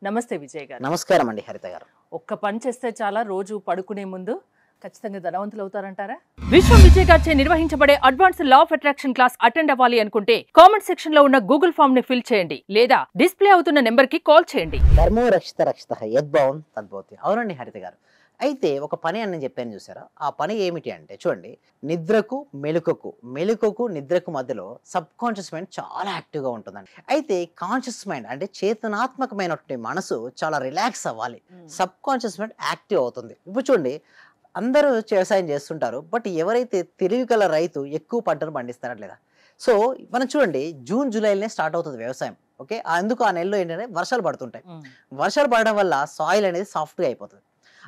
నమస్తే విజయ్ గారు. నమస్కారం అండి హరిత గారు. ఒక్క పని చేస్తే చాలా రోజు పడుకునే ముందు ఖచ్చితంగా ధనవంతులు అవుతారంటారా? విశ్వం విజయ్ గారిచే నిర్వహించబడే advance law of attraction class attend అవ్వాలి అనుకుంటే కామెంట్ సెక్షన్ లో ఉన్న గూగుల్ ఫామ్ ని ఫిల్ చేయండి లేదా డిస్ప్లే అవుతున్న నెంబర్ కి కాల్ చేయండి. ధర్మో రక్షిత రక్షిత యద్భావం తద్భవతి. అవునండి హరిత గారు. అయితే ఒక పని అని చెప్పాను చూసారా, ఆ పని ఏమిటి అంటే చూడండి, నిద్రకు మెలుకకు నిద్రకు మధ్యలో సబ్ కాన్షియస్ మైండ్ చాలా యాక్టివ్గా ఉంటుందండి. అయితే కాన్షియస్ మైండ్ అంటే చేతనాత్మకమైనటువంటి మనసు చాలా రిలాక్స్ అవ్వాలి, సబ్ కాన్షియస్ మైండ్ యాక్టివ్ అవుతుంది. ఇప్పుడు చూడండి, అందరూ వ్యవసాయం చేస్తుంటారు, బట్ ఎవరైతే తెలివి గల రైతు ఎక్కువ పంటను పండిస్తారా లేదా? సో మనం చూడండి, జూన్ జూలైలోనే స్టార్ట్ అవుతుంది వ్యవసాయం. ఓకే, అందుకు ఆ నెలలో ఏంటంటే వర్షాలు పడుతుంటాయి. వర్షాలు పడడం వల్ల సాయిల్ అనేది సాఫ్ట్గా అయిపోతుంది.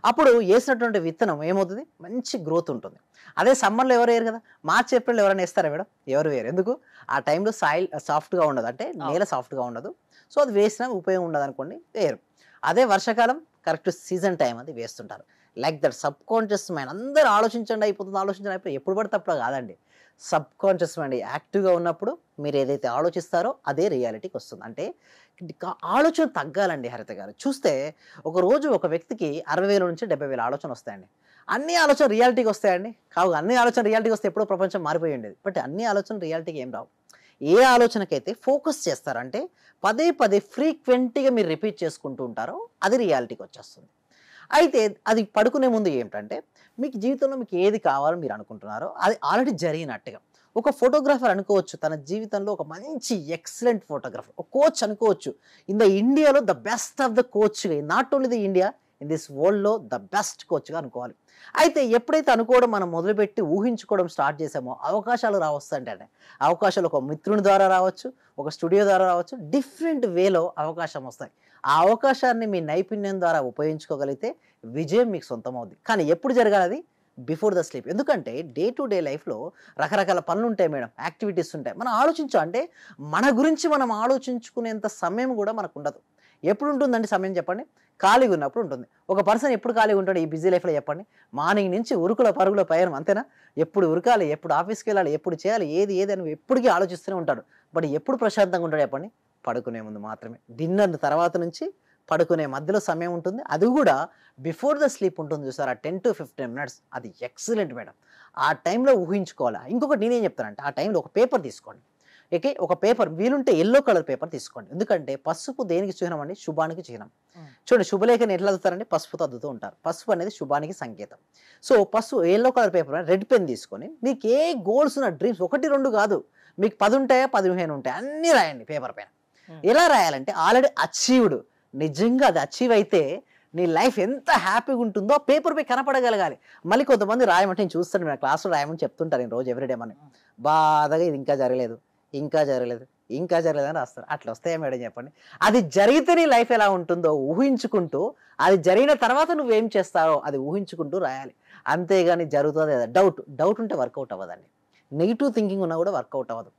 అప్పుడు వేసినటువంటి విత్తనం ఏమవుతుంది, మంచి గ్రోత్ ఉంటుంది. అదే సమ్మర్లో ఎవరు వేయరు కదా, మార్చి ఏప్రిల్ ఎవరైనా వేస్తారా మేడం? ఎవరు వేయరు. ఎందుకు? ఆ టైంలో సాయిల్ సాఫ్ట్గా ఉండదు, అంటే నేల సాఫ్ట్గా ఉండదు. సో అది వేసినా ఉపయోగం ఉండదు అనుకోండి, వేయరు. అదే వర్షాకాలం కరెక్ట్ సీజన్ టైం అది వేస్తుంటారు. Like that sub conscious mind అందరూ ఆలోచించండి అయిపోతుంది ఎప్పుడు పడితే అప్పుడు కాదండి. సబ్ కాన్షియస్ మైండ్ యాక్టివ్గా ఉన్నప్పుడు మీరు ఏదైతే ఆలోచిస్తారో అదే రియాలిటీకి వస్తుంది. అంటే ఆలోచన తగ్గాలండి హరిత గారు. చూస్తే ఒక రోజు ఒక వ్యక్తికి 60,000 నుంచి 70,000 ఆలోచన వస్తాయండి. అన్ని ఆలోచన రియాలిటీకి వస్తాయండి? కావు. అన్ని ఆలోచన రియాలిటీకి వస్తే ఎప్పుడో ప్రపంచం మారిపోయి ఉండేది. బట్ అన్ని ఆలోచన రియాలిటీకి ఏం రావు. ఏ ఆలోచనకైతే ఫోకస్ చేస్తారంటే పదే పదే ఫ్రీక్వెంట్గా మీరు రిపీట్ చేసుకుంటూ ఉంటారో అది రియాలిటీకి వచ్చేస్తుంది. అయితే అది పడుకునే ముందు ఏమిటంటే, మీకు జీవితంలో మీకు ఏది కావాలో మీరు అనుకుంటున్నారో అది ఆల్రెడీ జరిగినట్టుగా. ఒక ఫోటోగ్రాఫర్ అనుకోవచ్చు, తన జీవితంలో ఒక మంచి ఎక్సలెంట్ ఫోటోగ్రాఫర్, ఒక కోచ్ అనుకోవచ్చు, ఇన్ ద ఇండియాలో ద బెస్ట్ ఆఫ్ ద కోచ్గా, not only the India, in this వరల్డ్లో ద బెస్ట్ కోచ్గా అనుకోవాలి. అయితే ఎప్పుడైతే అనుకోవడం మనం మొదలుపెట్టి ఊహించుకోవడం స్టార్ట్ చేసామో అవకాశాలు రావస్తాయంటే, అవకాశాలు ఒక మిత్రుని ద్వారా రావచ్చు, ఒక స్టూడియో ద్వారా రావచ్చు, డిఫరెంట్ వేలో అవకాశం వస్తాయి. ఆ అవకాశాన్ని మీ నైపుణ్యం ద్వారా ఉపయోగించుకోగలిగితే విజయం మీకు సొంతం అవుద్ది. కానీ ఎప్పుడు జరగాలి? అది బిఫోర్ ద స్లీప్. ఎందుకంటే డే టు డే లైఫ్లో రకరకాల పనులు ఉంటాయి మేడం, యాక్టివిటీస్ ఉంటాయి. మనం అంటే మన గురించి మనం ఆలోచించుకునేంత సమయం కూడా మనకు ఉండదు. ఎప్పుడు ఉంటుందండి సమయం చెప్పండి? ఖాళీగా ఉన్నప్పుడు ఉంటుంది. ఒక పర్సన్ ఎప్పుడు ఖాళీగా ఉంటాడు ఈ బిజీ లైఫ్లో చెప్పండి? మార్నింగ్ నుంచి ఉరుకుల పరుగుల పయనం, అంతేనా? ఎప్పుడు ఉరకాలి, ఎప్పుడు ఆఫీస్కి వెళ్ళాలి, ఎప్పుడు చేయాలి, ఏది అని ఎప్పటికీ ఆలోచిస్తూనే ఉంటాడు. బట్ ఎప్పుడు ప్రశాంతంగా ఉంటాడు చెప్పండి? పడుకునే ముందు మాత్రమే. డిన్నర్ తర్వాత నుంచి పడుకునే మధ్యలో సమయం ఉంటుంది, అది కూడా బిఫోర్ ద స్లీప్ ఉంటుంది చూసారా, 10 to 15 minutes. అది ఎక్సలెంట్ మేడం. ఆ టైంలో ఊహించుకోవాలి. ఇంకొకటి నేనేం చెప్తానంటే, ఆ టైంలో ఒక పేపర్ తీసుకోండి. ఓకే, ఒక పేపర్ వీలుంటే ఎల్లో కలర్ పేపర్ తీసుకోండి. ఎందుకంటే పసుపు దేనికి చిహ్నం అండి? శుభానికి చిహ్నం. చూడండి, శుభలేఖని ఎట్లా అద్దుతారండి? పసుపుతో అద్దుతూ ఉంటారు. పసుపు అనేది శుభానికి సంకేతం. సో పసుపు yellow colour paper, red pen తీసుకొని మీకు ఏ గోల్స్ ఉన్న డ్రీమ్స్ 1, 2 కాదు, మీకు 10 ఉంటాయా 15 ఉంటాయా అన్నీ రాయండి పేపర్ పైన. ఎలా రాయాలంటే ఆల్రెడీ అచీవ్డ్, నిజంగా అది అచీవ్ అయితే నీ లైఫ్ ఎంత హ్యాపీగా ఉంటుందో పేపర్ పై కనపడగలగాలి. మళ్ళీ కొంతమంది రాయమంటే నేను చూస్తాను, నేను క్లాస్లో రాయమని చెప్తుంటాను నేను రోజు ఎవ్రీడే. మనం బాధగా ఇది ఇంకా జరగలేదు అని రాస్తారు. అట్లా వస్తాయా మేడం చెప్పండి? అది జరిగితే నీ లైఫ్ ఎలా ఉంటుందో ఊహించుకుంటూ, అది జరిగిన తర్వాత నువ్వేం చేస్తావో అది ఊహించుకుంటూ రాయాలి. అంతేగాని జరుగుతుంది కదా డౌట్ ఉంటే వర్కౌట్ అవ్వదండి. నెగిటివ్ థింకింగ్ ఉన్నా కూడా వర్కౌట్ అవ్వదు.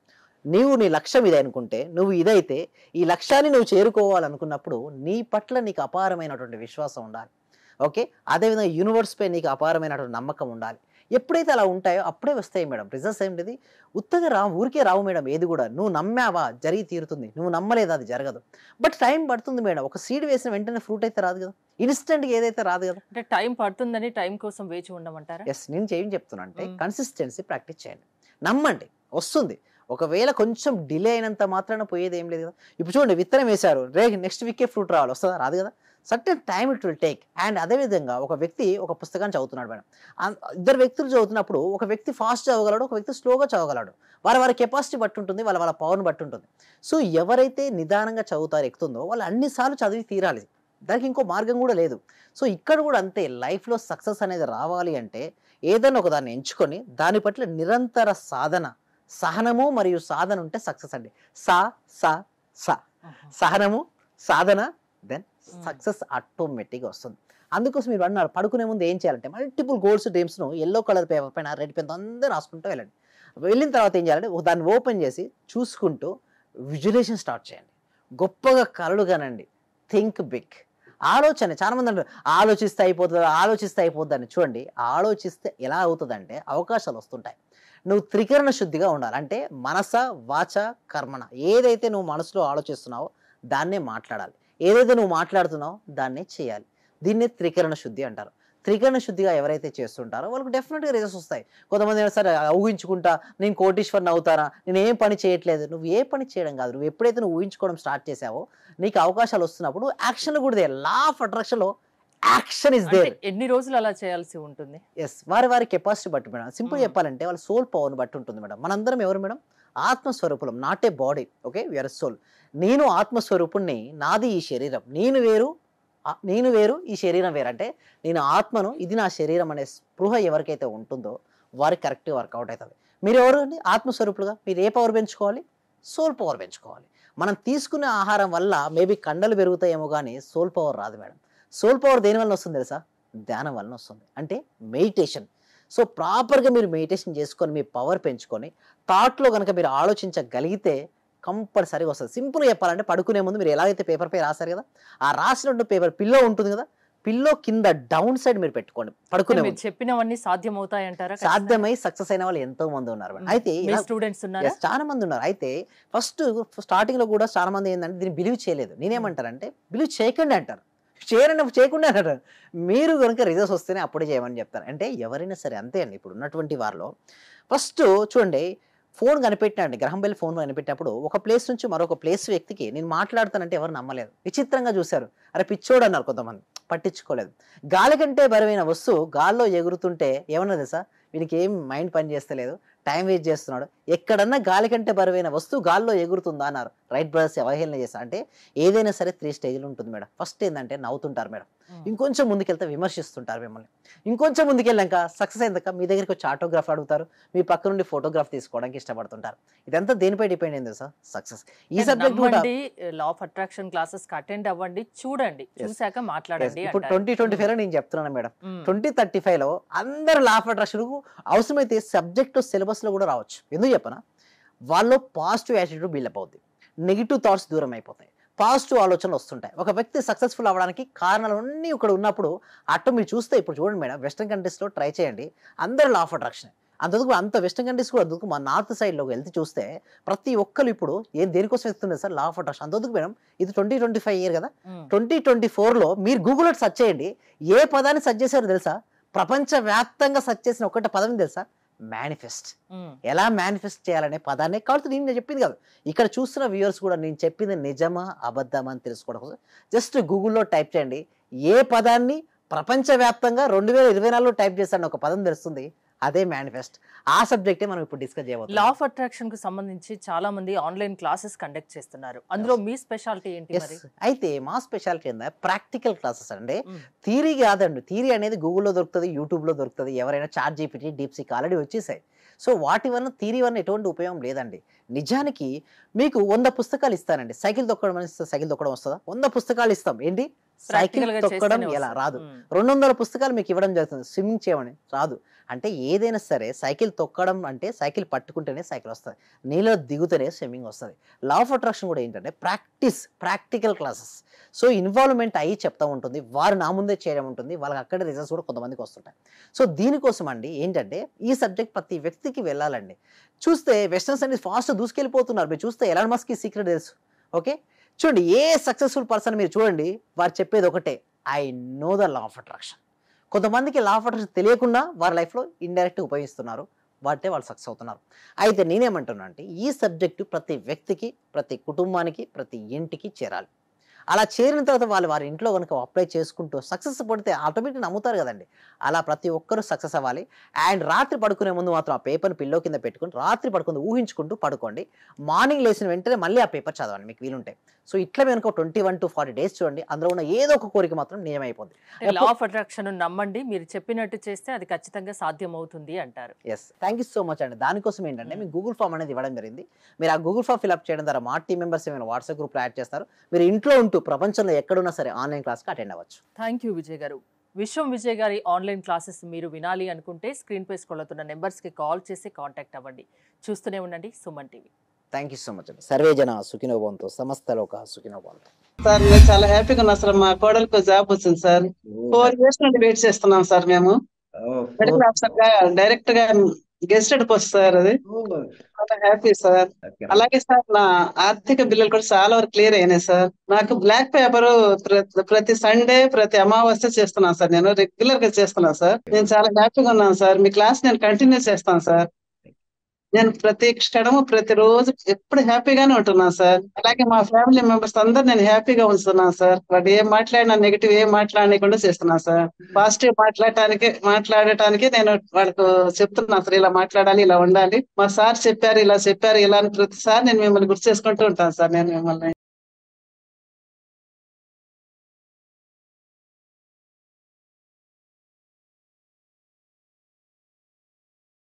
నీ లక్ష్యం ఇదే అనుకుంటే, నువ్వు ఇదైతే ఈ లక్ష్యాన్ని నువ్వు చేరుకోవాలనుకున్నప్పుడు నీ పట్ల నీకు అపారమైనటువంటి విశ్వాసం ఉండాలి. ఓకే, అదేవిధంగా యూనివర్స్ పై నీకు అపారమైనటువంటి నమ్మకం ఉండాలి. ఎప్పుడైతే అలా ఉంటాయో అప్పుడే వస్తాయి మేడం రిజల్ట్స్. ఏంటిది ఉత్తగా ఊరికే రావు మేడం. ఏది కూడా నువ్వు నమ్మావా జరిగి తీరుతుంది, నువ్వు నమ్మలేదా అది జరగదు. బట్ టైం పడుతుంది మేడం. ఒక సీడ్ వేసిన వెంటనే ఫ్రూట్ అయితే రాదు కదా, ఇన్స్టెంట్గా ఏదైతే రాదు కదా. అంటే టైం పడుతుందని టైం కోసం వేచి ఉండమంటారా? ఎస్, నేను ఏం చెప్తున్నా అంటే కన్సిస్టెన్సీ ప్రాక్టీస్ చేయండి, నమ్మండి, వస్తుంది. ఒకవేళ కొంచెం డిలే అయినంత మాత్రాన పోయేది ఏం లేదు కదా. ఇప్పుడు చూడండి, విత్తనం వేశారు, నెక్స్ట్ వీకే ఫ్రూట్ రావాలి, వస్తుందా? రాదు కదా. Certain time it will take. And అదేవిధంగా ఒక వ్యక్తి ఒక పుస్తకాన్ని చదువుతున్నాడు మేడం, ఇద్దరు వ్యక్తులు చదువుతున్నప్పుడు ఒక వ్యక్తి ఫాస్ట్ చదవగలడు, ఒక వ్యక్తి స్లోగా చదవగలడు. వారి కెపాసిటీ బట్టి ఉంటుంది, వాళ్ళ పవర్ని బట్టి ఉంటుంది. సో ఎవరైతే నిదానంగా చదువుతారో ఎక్కుతుందో వాళ్ళు అన్నిసార్లు చదివి తీరాలి, దానికి ఇంకో మార్గం కూడా లేదు. సో ఇక్కడ కూడా అంతే, లైఫ్లో సక్సెస్ అనేది రావాలి అంటే ఏదైనా ఒక దాన్ని ఎంచుకొని దాని పట్ల నిరంతర సాధన, సహనము మరియు సాధన ఉంటే సక్సెస్ అండి. సహనము, సాధన, దెన్ సక్సెస్ ఆటోమేటిక్గా వస్తుంది. అందుకోసం మీరు అన్నారు పడుకునే ముందు ఏం చేయాలంటే, మల్టిపుల్ గోల్స్ డ్రీమ్స్ను ఎల్లో కలర్ పేపర్ పైన రెడ్ పెన్ అందరూ రాసుకుంటూ వెళ్ళండి. వెళ్ళిన తర్వాత ఏం చేయాలంటే దాన్ని ఓపెన్ చేసి చూసుకుంటూ విజువలైజేషన్ స్టార్ట్ చేయండి. గొప్పగా కలలు కనండి, థింక్ బిగ్. ఆలోచన చాలామంది అంటారు ఆలోచిస్తే అయిపోద్దని. చూడండి, ఆలోచిస్తే ఎలా అవుతుందంటే అవకాశాలు వస్తుంటాయి. నువ్వు త్రికరణ శుద్ధిగా ఉండాలి. అంటే మనస, వాచ, కర్మణ, ఏదైతే నువ్వు మనసులో ఆలోచిస్తున్నావో దాన్నే మాట్లాడాలి. ఏదైతే నువ్వు మాట్లాడుతున్నావో దాన్నే చేయాలి. దీన్నే త్రికరణ శుద్ధి అంటారు. త్రికరణ శుద్ధిగా ఎవరైతే చేస్తుంటారో వాళ్ళకి డెఫినెట్గా రిజల్ట్స్ వస్తాయి. కొంతమంది సరే ఊహించుకుంటా నేను కోటీశ్వరుని అవుతానా, నేను ఏం పని చేయట్లేదు. నువ్వు ఏ పని చేయడం కాదు, నువ్వు ఎప్పుడైతే నువ్వు ఊహించుకోవడం స్టార్ట్ చేసావో నీకు అవకాశాలు వస్తున్నప్పుడు యాక్షన్ కూడా దేర్. లా ఆఫ్ అట్రాక్షన్ లో యాక్షన్ ఇస్ దేర్. ఎన్ని రోజులు అలా చేయాల్సి ఉంటుంది? ఎస్, వారి కెపాసిటీ బట్టి మేడం. సింపుల్ చెప్పాలంటే వాళ్ళ సోల్ పవర్ని బట్టి ఉంటుంది మేడం. మనందరం ఎవరు మేడం? ఆత్మస్వరూపులం, not a body. Okay, we are soul. నేను ఆత్మస్వరూపుణ్ణి, నాది ఈ శరీరం, నేను వేరు ఈ శరీరం వేరు. అంటే నేను ఆత్మను, ఇది నా శరీరం అనే స్పృహ ఎవరికైతే ఉంటుందో వారికి కరెక్ట్గా వర్కౌట్ అవుతుంది. మీరు ఎవరు అండి? ఆత్మస్వరూపులుగా మీరు ఏ పవర్ పెంచుకోవాలి? సోల్ పవర్ పెంచుకోవాలి. మనం తీసుకునే ఆహారం వల్ల మేబీ కండలు పెరుగుతాయేమో కానీ సోల్ పవర్ రాదు మేడం. సోల్ పవర్ దేని వల్ల వస్తుంది తెలుసా? ధ్యానం వలన వస్తుంది. అంటే మెడిటేషన్. సో ప్రాపర్గా మీరు మెడిటేషన్ చేసుకొని మీ పవర్ పెంచుకొని థాట్లో కనుక మీరు ఆలోచించగలిగితే కంపల్సరీగా వస్తుంది. సింపుల్గా చెప్పాలంటే పడుకునే ముందు మీరు ఎలాగైతే పేపర్ పై రాశారు కదా, ఆ రాసినట్టు పేపర్ పిల్లో ఉంటుంది కదా, పిల్లో కింద డౌన్ సైడ్ మీరు పెట్టుకోండి. పడుకునే ముందు చెప్పినవన్నీ సాధ్యం అవుతాయంటారా? సాధ్యమై సక్సెస్ అయిన వాళ్ళు ఎంతో మంది ఉన్నారు. అయితే స్టూడెంట్స్ ఉన్నారు, చాలా మంది ఉన్నారు. అయితే ఫస్ట్ స్టార్టింగ్ లో కూడా చాలా మంది ఏంటంటే దీన్ని బిలీవ్ చేయలేదు. నేనేమంటారంటే బిలీవ్ చేయకండి అంటారు, చేయకుండా అంటారు. మీరు కనుక రిజల్ట్స్ వస్తేనే అప్పుడే చేయమని చెప్తారు. అంటే ఎవరైనా సరే అంతే అండి. ఇప్పుడు ఉన్నటువంటి వారిలో ఫస్ట్ చూడండి, ఫోన్ కనిపెట్టినండి, గ్రహం బెల్ ఫోన్ కనిపెట్టినప్పుడు ఒక ప్లేస్ నుంచి మరొక ప్లేస్ వ్యక్తికి నేను మాట్లాడతానంటే ఎవరు నమ్మలేదు, విచిత్రంగా చూశారు. అరే పిచ్చోడు అన్నారు కొంతమంది, పట్టించుకోలేదు. గాలి కంటే బరువైన వస్తువు గాల్లో ఎగురుతుంటే ఏమన్నా తెలుసా, వీనికి ఏం మైండ్ పని చేస్తలేదు, టైం వేస్ట్ చేస్తున్నాడు. ఎక్కడన్నా గాలి కంటే బరువైన వస్తువు గాల్లో ఎగురుతుందా అన్నారు. రైట్ బ్రదర్స్ అవహేళన చేస్తారు. అంటే ఏదైనా సరే 3 స్టేజ్లు ఉంటుంది మేడం. ఫస్ట్ ఏంటంటే నవ్వుతుంటారు మేడం, ఇంకొంచెం ముందుకెళ్తే విమర్శిస్తుంటారు మిమ్మల్ని, ఇంకొంచెం ముందుకెళ్ళాక సక్సెస్ అయిందాక మీ దగ్గరికి వచ్చి ఆటోగ్రాఫ్ అడుగుతారు, మీ పక్క నుండి ఫోటోగ్రాఫ్ తీసుకోవడానికి ఇష్టపడుతుంటారు. ఇదంతా దేనిపై డిపెండ్ అయింది సార్? సక్సెస్. ఈ సబ్జెక్ట్ కూడా law of attraction classes attend అవ్వండి, చూడండి, చూసాక మాట్లాడండి. ఇప్పుడు 2025 లో నేను చెప్తున్నాను మేడం. 2035 లో అందరు లా ఆఫ్ అట్రాక్షన్ అవసరమైతే సబ్జెక్ట్ సిలబస్ లో కూడా రావచ్చు. ఎందుకు చెప్పనా, వాళ్ళు పాజిటివ్ యాటిట్యూడ్ బిల్డప్ అవుతుంది, నెగిటివ్ థాట్స్ దూరం అయిపోతాయి, పాజిటివ్ ఆలోచనలు వస్తుంటాయి. ఒక వ్యక్తి సక్సెస్ఫుల్ అవ్వడానికి కారణాలన్నీ ఇక్కడ ఉన్నప్పుడు అటు మీరు చూస్తే, ఇప్పుడు చూడండి మేడం, వెస్టర్న్ కంట్రీస్లో ట్రై చేయండి, అందరూ లా ఆఫ్ అట్రాక్షన్. అంత వెస్టర్న్ కంట్రీస్ కూడా అందుకు మా నార్త్ సైడ్లో వెళ్తే చూస్తే ప్రతి ఒక్కరు ఇప్పుడు దేనికోసం వెళ్తున్నారు సార్? Law of attraction. అంతకు మేడం ఇది 2025 ఇయర్ కదా, 2024లో మీరు గూగుల్లో సెర్చ్ చేయండి, ఏ పదాన్ని సెర్చ్ చేశారో తెలుసా? ప్రపంచ వ్యాప్తంగా సెర్చ్ చేసిన ఒకటి పదం తెలుసా? మేనిఫెస్ట్. ఎలా మేనిఫెస్ట్ చేయాలనే పదాన్ని కాబట్టి నేను చెప్పింది కాదు, ఇక్కడ చూస్తున్న వ్యూవర్స్ కూడా నేను చెప్పింది నిజమా అబద్ధమా అని తెలుసుకోవడం కోసం జస్ట్ గూగుల్లో టైప్ చేయండి, ఏ పదాన్ని ప్రపంచవ్యాప్తంగా 2024లో టైప్ చేస్తాను ఒక పదం తెలుస్తుంది, అదే మేనిఫెస్ట్. ఆ సబ్జెక్టే మనం ఇప్పుడు డిస్కస్ చేయబోతున్నాం. లా ఆఫ్ అట్రాక్షన్ కు సంబంధించి చాలా మంది ఆన్లైన్ క్లాసెస్ కండక్ట్ చేస్తున్నారు. అందులో మీ స్పెషాలిటీ ఏంటి మరి? అయితే మా స్పెషాలిటీ ఏందా, ప్రాక్టికల్ క్లాసెస్ అండి. థియరీ కాదండి. థియరీ అనేది గూగుల్లో దొరుకుతుంది, యూట్యూబ్లో దొరుకుతుంది, ఎవరైనా చాట్ జీపీటీ, డీప్సీక్ ఆల్రెడీ వచ్చేసాయి. సో వాటి వల్ల థియరీ వల్ల ఎటువంటి ఉపయోగం లేదండి. నిజానికి మీకు 100 పుస్తకాలు ఇస్తానండి, సైకిల్ తొక్కడం అని సైకిల్ తొక్కడం వస్తుందా? 100 పుస్తకాలు ఇస్తాం, ఏంటి సైకిల్ తొక్కడం ఎలా రాదు. 200 పుస్తకాలు మీకు ఇవ్వడం జరుగుతుంది, స్విమ్మింగ్ చేయమని రాదు. అంటే ఏదైనా సరే సైకిల్ తొక్కడం అంటే సైకిల్ పట్టుకుంటేనే సైకిల్ వస్తుంది, నీళ్ళలో దిగుతూనే స్విమ్మింగ్ వస్తుంది. లా ఆఫ్ అట్రాక్షన్ కూడా ఏంటంటే ప్రాక్టికల్ క్లాసెస్. సో ఇన్వాల్వ్మెంట్ అయ్యి చెప్తా ఉంటుంది, వారు నా ముందే చేయడం ఉంటుంది, వాళ్ళకి అక్కడ రిజల్ట్స్ కూడా కొంతమందికి వస్తుంటాయి. సో దీనికోసం అండి ఏంటంటే ఈ సబ్జెక్ట్ ప్రతి వ్యక్తికి వెళ్ళాలండి. చూస్తే వెస్టర్న్స్ అనేది ఫాస్ట్ దూసుకెళ్ళిపోతున్నారు. మీరు చూస్తే ఎలాన్ మస్క్ సీక్రెట్ తెలుసు. ఓకే చూడండి, ఏ సక్సెస్ఫుల్ పర్సన్ మీరు చూడండి, వారు చెప్పేది ఒకటే, I know the law of attraction. కొంతమందికి లా ఆఫ్ అట్రాక్షన్ తెలియకుండా వారి లైఫ్లో ఇండైరెక్ట్గా ఉపయోగిస్తున్నారు, వాటితే వాళ్ళు సక్సెస్ అవుతున్నారు. అయితే నేనేమంటున్నా అంటే ఈ సబ్జెక్టు ప్రతి వ్యక్తికి, ప్రతి కుటుంబానికి, ప్రతి ఇంటికి చేరాలి. అలా చేరిన తర్వాత వారి ఇంట్లో కనుక అప్లై చేసుకుంటూ సక్సెస్ పడితే ఆటోమేటిక్ నమ్ముతారు కదండి. అలా ప్రతి ఒక్కరూ సక్సెస్ అవ్వాలి. అండ్ రాత్రి పడుకునే ముందు మాత్రం ఆ పేపర్ని పిల్లో కింద పెట్టుకుని రాత్రి పడుకుంటూ ఊహించుకుంటూ పడుకోండి. మార్నింగ్ లేచిన వెంటనే మళ్ళీ ఆ పేపర్ చదవండి మీకు వీలుంటే. సో ఇట్లా కనుక 21 to 40 days చూడండి, అందులో ఉన్న ఏదో ఒక కోరిక మాత్రం నిజమైపోతుంది. లా ఆఫ్ అట్రాక్షన్ నమ్మండి, మీరు చెప్పినట్టు చేస్తే అది ఖచ్చితంగా సాధ్యం అవుతుంది అంటారు. Yes, thank you so much అండి. దానికోసం ఏంటంటే మీకు గూగుల్ ఫామ్ అనేది ఇవ్వడం జరిగింది. మీరు ఆ గూగుల్ ఫామ్ ఫిల్అప్ చేయడం ద్వారా మా టీం మెంబర్స్ ఏమైనా వాట్సాప్ గ్రూప్లో యాడ్ చేస్తారు. మీరు ఇంట్లో ఉంటూ ప్రపంచంలో ఎక్కడున్నా సరే ఆన్లైన్ క్లాస్కి అటెండ్ అవ్వచ్చు. థ్యాంక్ యూ విజయ్ గారు. విశ్వం విజయ్ గారి ఆన్లైన్ క్లాసెస్ మీరు వినాలి అనుకుంటే స్క్రీన్ పై స్క్రోల్ అవుతున్న నెంబర్స్కి కాల్ చేసి కాంటాక్ట్ అవ్వండి. చూస్తూనే ఉండండి Suman TV. Thank you so much అండి. సర్వే జన సుఖినో భవంతు, సమస్త లోక సుఖినో భవంతు. సార్ మేము చాలా హ్యాపీగా ఉన్నాం సార్, మా కోడలకు జాబ్ వచ్చింది సార్. 4 years నుండి వెయిట్ చేస్తున్నాం సార్. మేము మెడికల్ ఆఫీసర్ గా డైరెక్ట్ గా గెస్టెడ్ పోస్ట్ సార్ అది. చాలా హ్యాపీ సార్. అలాగే సార్ నా ఆర్థిక బిల్లులు కూడా చాలా వరకు క్లియర్ అయినాయి సార్. నాకు బ్లాక్ పేపర్ ప్రతి సండే ప్రతి అమావాస్య చేస్తున్నాను సార్. నేను రెగ్యులర్ గా చేస్తున్నాను సార్. నేను చాలా హ్యాపీగా ఉన్నాను సార్. మీ క్లాస్ నేను కంటిన్యూ చేస్తాను సార్. నేను ప్రతి క్షణము ప్రతిరోజు ఎప్పుడు హ్యాపీగానే ఉంటున్నాను సార్. అలాగే మా ఫ్యామిలీ మెంబర్స్ అందరు నేను హ్యాపీగా ఉంచుతున్నాను సార్. వాడు ఏం మాట్లాడినా నెగిటివ్ ఏం మాట్లాడకుండా చేస్తున్నాను సార్. పాజిటివ్ మాట్లాడటానికి నేను వాళ్ళకు చెప్తున్నాను సార్. ఇలా మాట్లాడాలి, ఇలా ఉండాలి, మా సార్ చెప్పారు, ఇలా చెప్పారు, ఇలా అని ప్రతిసారి నేను మిమ్మల్ని గుర్తు చేసుకుంటూ ఉంటాను సార్. నేను మిమ్మల్ని